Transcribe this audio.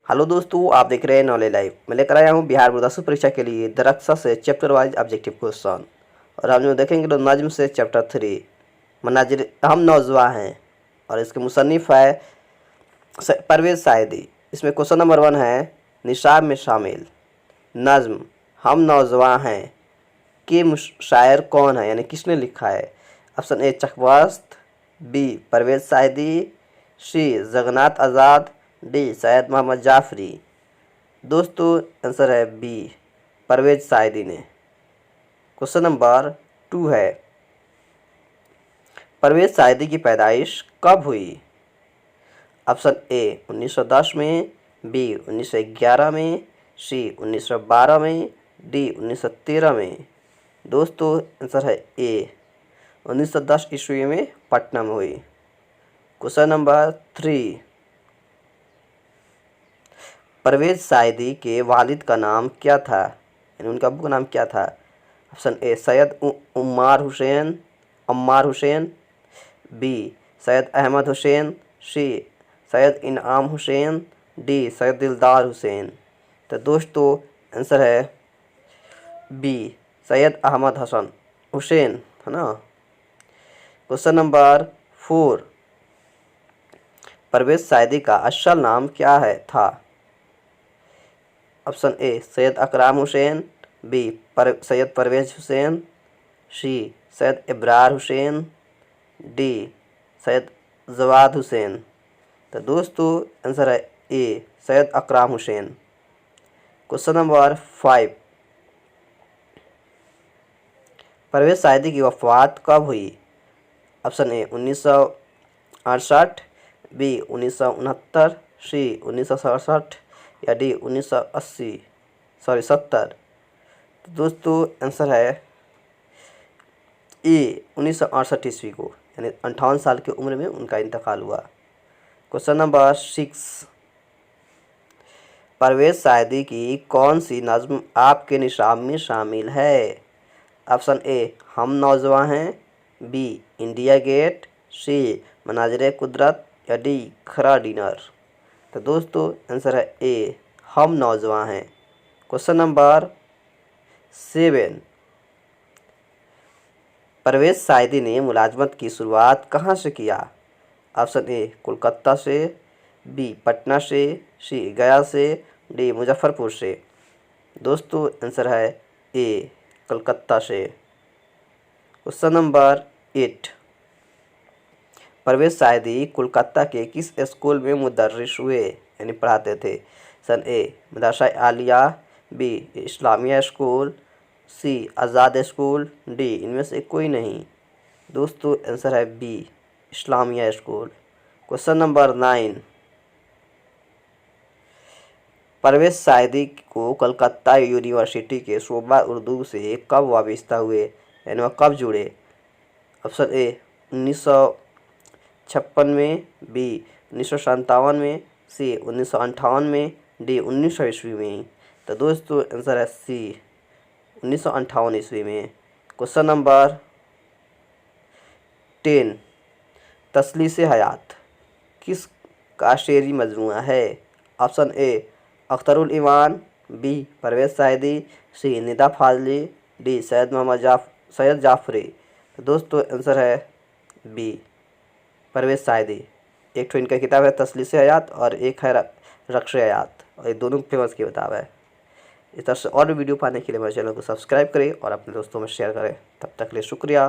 Hello दोस्तों, आप देख रहे हैं नॉलेज लाइव। मैं लेकर आया हूँ बिहार बोर्ड 10वीं परीक्षा के लिए दरक्षा से चैप्टर वाइज ऑब्जेक्टिव क्वेश्चन। और हम जो देखेंगे तो नज्म से चैप्टर 3 मनाजिर हम नौजवा हैं। और इसके मुसन्निफ़ है परवेज़ साइदी। इसमें क्वेश्चन नंबर 1 है निसाब में शामिल नज्म हम नौजवा हैं के शायर कौन है, यानी किसने लिखा है। Option A Chakbast, B Parvez Saidi, C Jagannath Azad, D Syed Mohammad Jafri. दोस्तों आंसर है बी परवेज़ साइदी ने। क्वेश्चन नंबर 2 है परवेज़ साइदी की पैदाइश कब हुई। ऑप्शन ए 1910 में, बी 1911 में, सी 1912 में, डी 1913 में। दोस्तों आंसर है ए 1910 ईस्वी में पटना में हुई। क्वेश्चन नंबर 3 परवेज़ साइदी के वालिद का नाम क्या था, यानी उनका अब्बू का नाम क्या था। Option A Syed Ammar Hussain, B Syed Ahmad Hussain, C Syed Inam Hussain, D Syed दिलदार हुसैन। तो दोस्तों आंसर है बी सैयद अहमद हुसैन है ना। क्वेश्चन नंबर 4 परवेज़ साइदी का असल नाम क्या है था। Option A Syed Akram Hussain, B Syed Parvez Hussain, C Syed Ibrar Hussain, D Syed Jawad Hussain. तो दोस्तों आंसर है A Syed Akram Hussain. Question number 5 Parvez Saidi की वफ़ात कब हुई। ऑप्शन ए 1968, बी 1969, सी 1967 या डी 1970। तो दोस्तों आंसर है ए 1968 ईस्वी को, यानी 58 साल की उम्र में उनका इंतकाल हुआ। क्वेश्चन नंबर 6 परवेज़ साइदी की कौन सी नज़्म आपके निशाब में शामिल है। ऑप्शन ए हम नौजवां हैं, बी इंडिया गेट, सी मनाजिर कुदरत या डी खरा डिनर। तो दोस्तों आंसर है ए हम नौजवां हैं। क्वेश्चन नंबर 7 परवेज़ साइदी ने मुलाजमत की शुरुआत कहाँ से किया। ऑप्शन ए कोलकाता से, बी पटना से, सी गया से, डी मुजफ्फरपुर से। दोस्तों आंसर है ए कलकत्ता से। क्वेश्चन नंबर 8 परवेज़ साइदी कोलकाता के किस स्कूल में मुदर्रिस हुए, यानी पढ़ाते थे। सन A Madrasa Aliya, B Islamia school, C Azad school, D इनमें से कोई नहीं। दोस्तों आंसर है B Islamia school. Question number 9 Parvez Saidi को कलकत्ता यूनिवर्सिटी के शोबा उर्दू से कब वाबस्ता हुए, यानी वह कब जुड़े। ऑप्शन ए 1956 में, बी 1957 में, सी 1958 में, डी 1900 ईस्वी में। तो दोस्तों आंसर है सी 1958 ईस्वी में। क्वेश्चन नंबर 10 तसलीस हयात किस का शेरी मजमूआ है। Option A Akhtarul Iman, B Parvez Saidi, C Nida Fazli, D Syed Jafri. तो दोस्तों आंसर है बी परवेज़ साइदी। एक तो इनका किताब है तसलीस हयात और एक है रक्श हयात, और ये दोनों फेमस की किताब है। इस तरह से और भी वीडियो पाने के लिए मेरे चैनल को सब्सक्राइब करें और अपने दोस्तों में शेयर करें। तब तक के लिए शुक्रिया।